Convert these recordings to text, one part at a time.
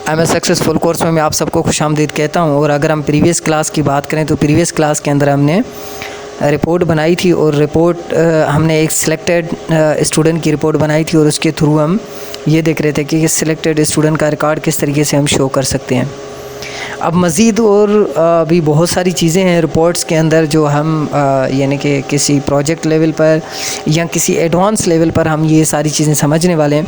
M S successful course में मैं आप सबको खुशामदीद कहता हूं। और अगर हम प्रीवियस क्लास की बात करें तो प्रीवियस क्लास के अंदर हमने रिपोर्ट बनाई थी और रिपोर्ट हमने एक सिलेक्टेड स्टूडेंट की रिपोर्ट बनाई थी और उसके थ्रू हम ये देख रहे थे कि सिलेक्टेड स्टूडेंट का रिकॉर्ड किस तरीके से हम शो कर सकते हैं। अब मज़ीद और भी बहुत सारी चीज़ें हैं रिपोर्ट्स के अंदर जो हम यानी कि किसी प्रोजेक्ट लेवल पर या किसी एडवांस लेवल पर हम ये सारी चीज़ें समझने वाले हैं।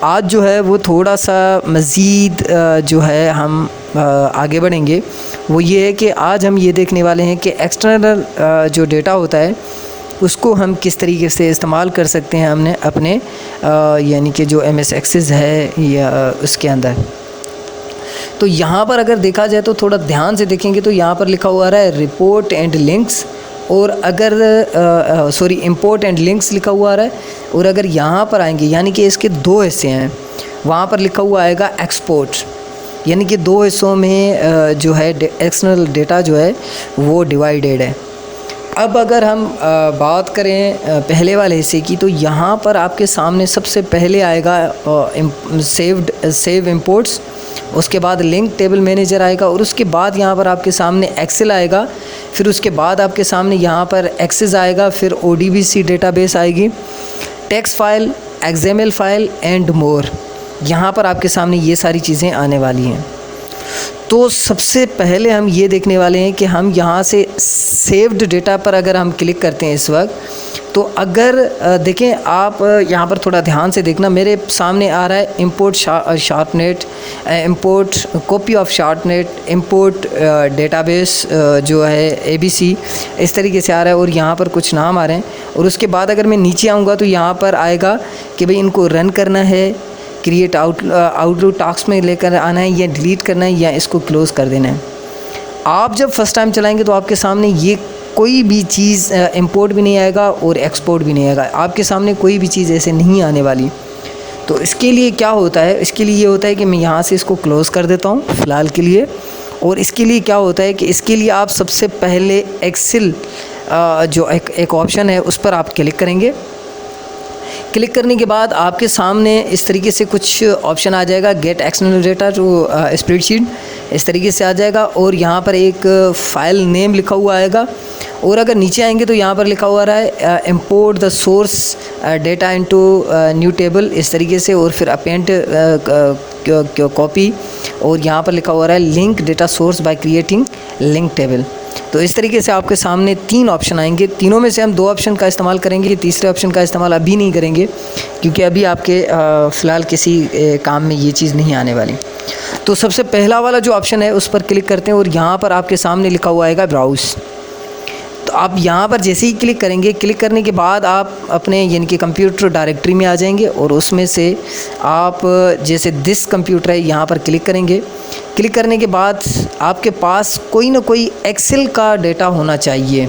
आज जो है वो थोड़ा सा मज़ीद जो है हम आगे बढ़ेंगे, वो ये है कि आज हम ये देखने वाले हैं कि एक्सटर्नल जो डेटा होता है उसको हम किस तरीके से इस्तेमाल कर सकते हैं हमने अपने यानी कि जो MS एक्सेस है या उसके अंदर। तो यहाँ पर अगर देखा जाए तो थोड़ा ध्यान से देखेंगे तो यहाँ पर लिखा हुआ रहा है रिपोर्ट एंड लिंक्स, और अगर इंपोर्ट एंड लिंक्स लिखा हुआ रहा है। और अगर यहाँ पर आएंगे यानी कि इसके दो हिस्से हैं, वहाँ पर लिखा हुआ आएगा एक्सपोर्ट, यानी कि दो हिस्सों में जो है एक्सटर्नल डेटा जो है वो डिवाइडेड है। अब अगर हम बात करें पहले वाले हिस्से की, तो यहाँ पर आपके सामने सबसे पहले आएगा सेव इंपोर्ट्स, उसके बाद लिंक टेबल मैनेजर आएगा, और उसके बाद यहाँ पर आपके सामने एक्सेल आएगा, फिर उसके बाद आपके सामने यहाँ पर एक्सेस आएगा, फिर ODBC डेटाबेस आएगी, text file, XML file and more. यहाँ पर आपके सामने ये सारी चीज़ें आने वाली हैं। तो सबसे पहले हम ये देखने वाले हैं कि हम यहाँ से सेव्ड डेटा पर अगर हम क्लिक करते हैं इस वक्त, तो अगर देखें आप यहाँ पर थोड़ा ध्यान से देखना, मेरे सामने आ रहा है import sharpnet, import copy of sharpnet, import database जो है ABC, इस तरीके से आ रहा है और यहाँ पर कुछ नाम आ रहे हैं। और उसके बाद अगर मैं नीचे आऊँगा तो यहाँ पर आएगा कि भाई इनको रन करना है, क्रिएट आउटलुक टास्क में लेकर आना है, या डिलीट करना है, या इसको क्लोज़ कर देना है। आप जब फर्स्ट टाइम चलाएंगे तो आपके सामने ये कोई भी चीज़ इंपोर्ट भी नहीं आएगा और एक्सपोर्ट भी नहीं आएगा, आपके सामने कोई भी चीज़ ऐसे नहीं आने वाली। तो इसके लिए क्या होता है, इसके लिए ये होता है कि मैं यहाँ से इसको क्लोज़ कर देता हूँ फ़िलहाल के लिए। और इसके लिए क्या होता है कि इसके लिए आप सबसे पहले एक्सेल जो एक ऑप्शन है उस पर आप क्लिक करेंगे। क्लिक करने के बाद आपके सामने इस तरीके से कुछ ऑप्शन आ जाएगा, get external data to spreadsheet, इस तरीके से आ जाएगा। और यहाँ पर एक फ़ाइल नेम लिखा हुआ आएगा, और अगर नीचे आएंगे तो यहाँ पर लिखा हुआ रहा है import the source data into new table, इस तरीके से। और फिर अपेंड कॉपी, और यहाँ पर लिखा हुआ रहा है link data source by creating link table. तो इस तरीके से आपके सामने तीन ऑप्शन आएंगे, तीनों में से हम दो ऑप्शन का इस्तेमाल करेंगे, तीसरे ऑप्शन का इस्तेमाल अभी नहीं करेंगे क्योंकि अभी आपके फ़िलहाल किसी काम में ये चीज़ नहीं आने वाली। तो सबसे पहला वाला जो ऑप्शन है उस पर क्लिक करते हैं और यहाँ पर आपके सामने लिखा हुआ आएगा ब्राउज़। तो आप यहाँ पर जैसे ही क्लिक करेंगे, क्लिक करने के बाद आप अपने यानी कि कंप्यूटर डायरेक्टरी में आ जाएंगे, और उसमें से आप जैसे दिस कंप्यूटर है यहाँ पर क्लिक करेंगे। क्लिक करने के बाद आपके पास कोई ना कोई एक्सेल का डेटा होना चाहिए।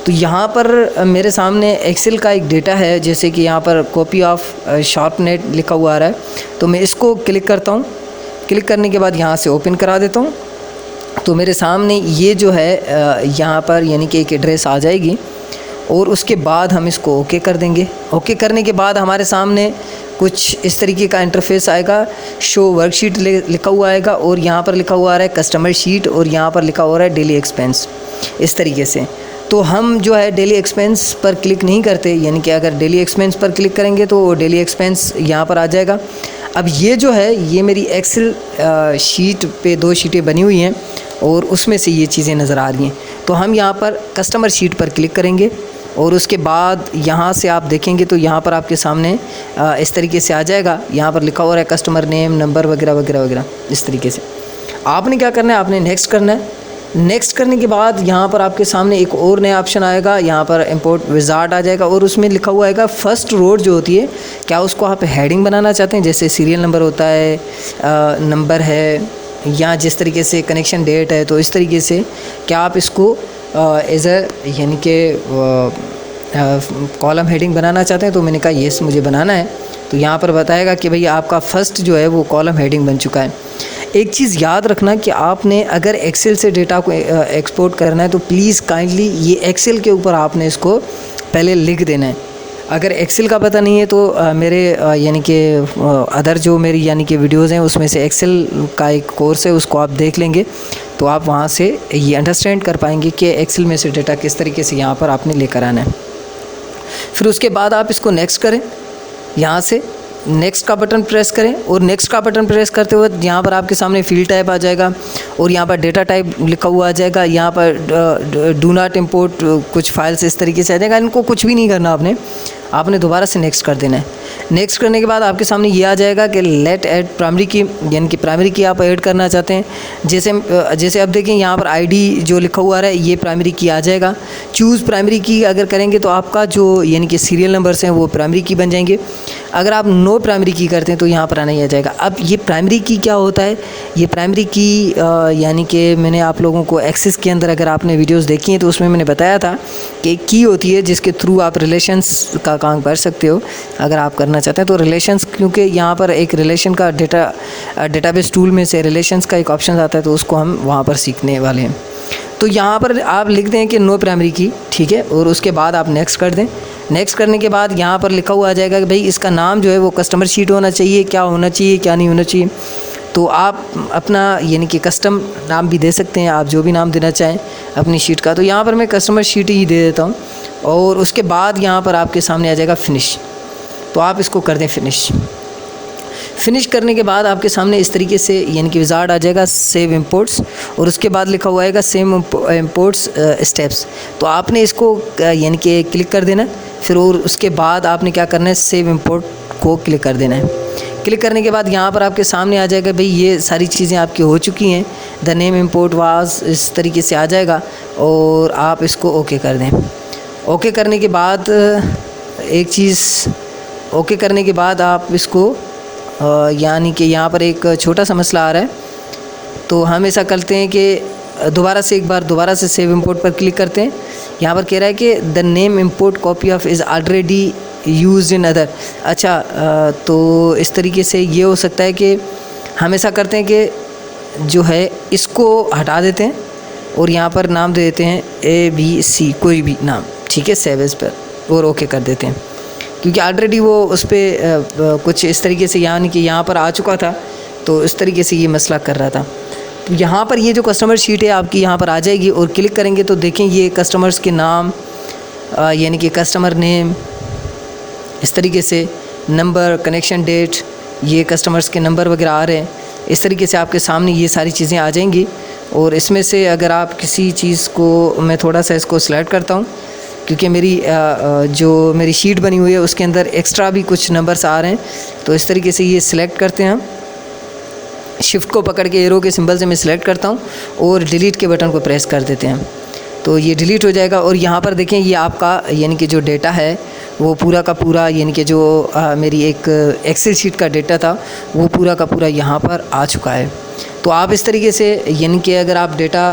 तो यहाँ पर मेरे सामने एक्सेल का एक डेटा है, जैसे कि यहाँ पर कॉपी ऑफ शार्पनेट लिखा हुआ आ रहा है, तो मैं इसको क्लिक करता हूँ। क्लिक करने के बाद यहाँ से ओपन करा देता हूँ। तो मेरे सामने ये जो है यहाँ पर यानी कि एक एड्रेस आ जाएगी, और उसके बाद हम इसको ओके कर देंगे। ओके करने के बाद हमारे सामने कुछ इस तरीके का इंटरफेस आएगा, शो वर्कशीट लिखा हुआ आएगा, और यहाँ पर लिखा हुआ आ रहा है कस्टमर शीट, और यहाँ पर लिखा हुआ रहा है डेली एक्सपेंस, इस तरीके से। तो हम जो है डेली एक्सपेंस पर क्लिक नहीं करते, यानी कि अगर डेली एक्सपेंस पर क्लिक करेंगे तो डेली एक्सपेंस यहाँ पर आ जाएगा। अब ये जो है ये मेरी एक्सेल शीट पे दो शीटें बनी हुई हैं और उसमें से ये चीज़ें नज़र आ रही हैं। तो हम यहाँ पर कस्टमर शीट पर क्लिक करेंगे, और उसके बाद यहाँ से आप देखेंगे तो यहाँ पर आपके सामने इस तरीके से आ जाएगा। यहाँ पर लिखा हो रहा है कस्टमर नेम, नंबर वगैरह वगैरह वगैरह, इस तरीके से। आपने क्या करना है, आपने नेक्स्ट करना है। नेक्स्ट करने के बाद यहाँ पर आपके सामने एक और नया ऑप्शन आएगा, यहाँ पर इंपोर्ट विजार्ड आ जाएगा, और उसमें लिखा हुआ आएगा फर्स्ट रोड जो होती है, क्या उसको आप हेडिंग बनाना चाहते हैं, जैसे सीरियल नंबर होता है, नंबर है, या जिस तरीके से कनेक्शन डेट है, तो इस तरीके से क्या आप इसको एज यानी कि कॉलम हेडिंग बनाना चाहते हैं। तो मैंने कहा येस मुझे बनाना है। तो यहाँ पर बताएगा कि भाई आपका फ़र्स्ट जो है वो कॉलम हेडिंग बन चुका है। एक चीज़ याद रखना कि आपने अगर एक्सेल से डेटा को एक्सपोर्ट करना है तो प्लीज़ काइंडली ये एक्सेल के ऊपर आपने इसको पहले लिख देना है। अगर एक्सेल का पता नहीं है तो मेरे यानी कि अदर जो मेरी यानी कि वीडियोज़ हैं उसमें से एक्सेल का एक कोर्स है, उसको आप देख लेंगे तो आप वहाँ से ये अंडरस्टैंड कर पाएंगे कि एक्सेल में से डेटा किस तरीके से यहाँ पर आपने लेकर आना है। फिर उसके बाद आप इसको नेक्स्ट करें, यहाँ से नेक्स्ट का बटन प्रेस करें और नेक्स्ट का बटन प्रेस करते हुए यहाँ पर आपके सामने फील्ड टाइप आ जाएगा और यहाँ पर डेटा टाइप लिखा हुआ आ जाएगा। यहाँ पर डू नॉट इम्पोर्ट कुछ फाइल्स इस तरीके से आ जाएगा। इनको कुछ भी नहीं करना, आपने दोबारा से नेक्स्ट कर देना है। नेक्स्ट करने के बाद आपके सामने ये आ जाएगा कि लेट ऐड प्राइमरी की, यानी कि प्राइमरी की आप ऐड करना चाहते हैं। जैसे अब देखें यहाँ पर आईडी जो लिखा हुआ है ये प्राइमरी की आ जाएगा। चूज़ प्राइमरी की अगर करेंगे तो आपका जो यानी कि सीरियल नंबर्स हैं वो प्राइमरी की बन जाएंगे। अगर आप नो प्राइमरी की करते हैं तो यहाँ पर आना ही आ जाएगा। अब ये प्राइमरी की क्या होता है, ये प्राइमरी की यानी कि मैंने आप लोगों को एक्सेस के अंदर अगर आपने वीडियोस देखी हैं तो उसमें मैंने बताया था कि की होती है जिसके थ्रू आप रिलेशंस का काम कर सकते हो अगर आप करना चाहते हैं तो। रिलेशंस, क्योंकि यहाँ पर एक रिलेशन का डेटाबेस टूल में से रिलेशंस का एक ऑप्शन आता है तो उसको हम वहाँ पर सीखने वाले हैं। तो यहाँ पर आप लिख दें कि नो प्राइमरी की, ठीक है, और उसके बाद आप नेक्स्ट कर दें। नेक्स्ट करने के बाद यहाँ पर लिखा हुआ आ जाएगा कि भाई इसका नाम जो है वो कस्टमर शीट होना चाहिए, क्या होना चाहिए क्या नहीं होना चाहिए। तो आप अपना यानी कि कस्टम नाम भी दे सकते हैं, आप जो भी नाम देना चाहें अपनी शीट का। तो यहाँ पर मैं कस्टमर शीट ही दे देता हूँ और उसके बाद यहाँ पर आपके सामने आ जाएगा फिनिश। तो आप इसको कर दें फिनिश करने के बाद आपके सामने इस तरीके से यानी कि विजार्ड आ जाएगा सेव इंपोर्ट्स और उसके बाद लिखा हुआ आएगा सेव इंपोर्ट्स स्टेप्स। तो आपने इसको यानी कि क्लिक कर देना है। फिर और उसके बाद आपने क्या करना है, सेव इंपोर्ट को क्लिक कर देना है। क्लिक करने के बाद यहाँ पर आपके सामने आ जाएगा भाई ये सारी चीज़ें आपकी हो चुकी हैं, द नेम इंपोर्ट वाज इस तरीके से आ जाएगा और आप इसको ओके कर दें। ओके करने के बाद एक चीज़, ओके करने के बाद आप इसको यानी कि यहाँ पर एक छोटा सा मसला आ रहा है तो हम ऐसा करते हैं कि दोबारा से सेव इंपोर्ट पर क्लिक करते हैं। यहाँ पर कह रहा है कि the name import copy of is already used in other. अच्छा, तो इस तरीके से ये हो सकता है कि हम ऐसा करते हैं कि जो है इसको हटा देते हैं और यहाँ पर नाम दे देते हैं ABC, कोई भी नाम, ठीक है, सेव एज़ पर और ओके कर देते हैं। क्योंकि ऑलरेडी वो उस पर कुछ इस तरीके से यानी कि यहाँ पर आ चुका था तो इस तरीके से ये मसला कर रहा था। तो यहाँ पर ये जो कस्टमर शीट है आपकी यहाँ पर आ जाएगी और क्लिक करेंगे तो देखें ये कस्टमर्स के नाम यानी कि कस्टमर नेम, इस तरीके से नंबर, कनेक्शन डेट, ये कस्टमर्स के नंबर वगैरह आ रहे हैं। इस तरीके से आपके सामने ये सारी चीज़ें आ जाएंगी। और इसमें से अगर आप किसी चीज़ को, मैं थोड़ा सा इसको सिलेक्ट करता हूँ क्योंकि जो मेरी शीट बनी हुई है उसके अंदर एक्स्ट्रा भी कुछ नंबर्स आ रहे हैं। तो इस तरीके से ये सिलेक्ट करते हैं हम, शिफ्ट को पकड़ के एरो के सिंबल से मैं सिलेक्ट करता हूँ और डिलीट के बटन को प्रेस कर देते हैं तो ये डिलीट हो जाएगा। और यहाँ पर देखें ये आपका यानी कि जो डेटा है वो पूरा का पूरा यानी कि जो मेरी एक एक्सेल शीट का डेटा था वो पूरा का पूरा यहाँ पर आ चुका है। तो आप इस तरीके से यानी कि अगर आप डेटा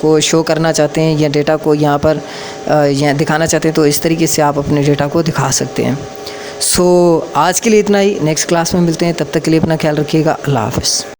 को शो करना चाहते हैं या डेटा को यहाँ पर दिखाना चाहते हैं तो इस तरीके से आप अपने डेटा को दिखा सकते हैं। सो आज के लिए इतना ही, नेक्स्ट क्लास में मिलते हैं, तब तक के लिए अपना ख्याल रखिएगा। अल्लाह हाफ़िज़।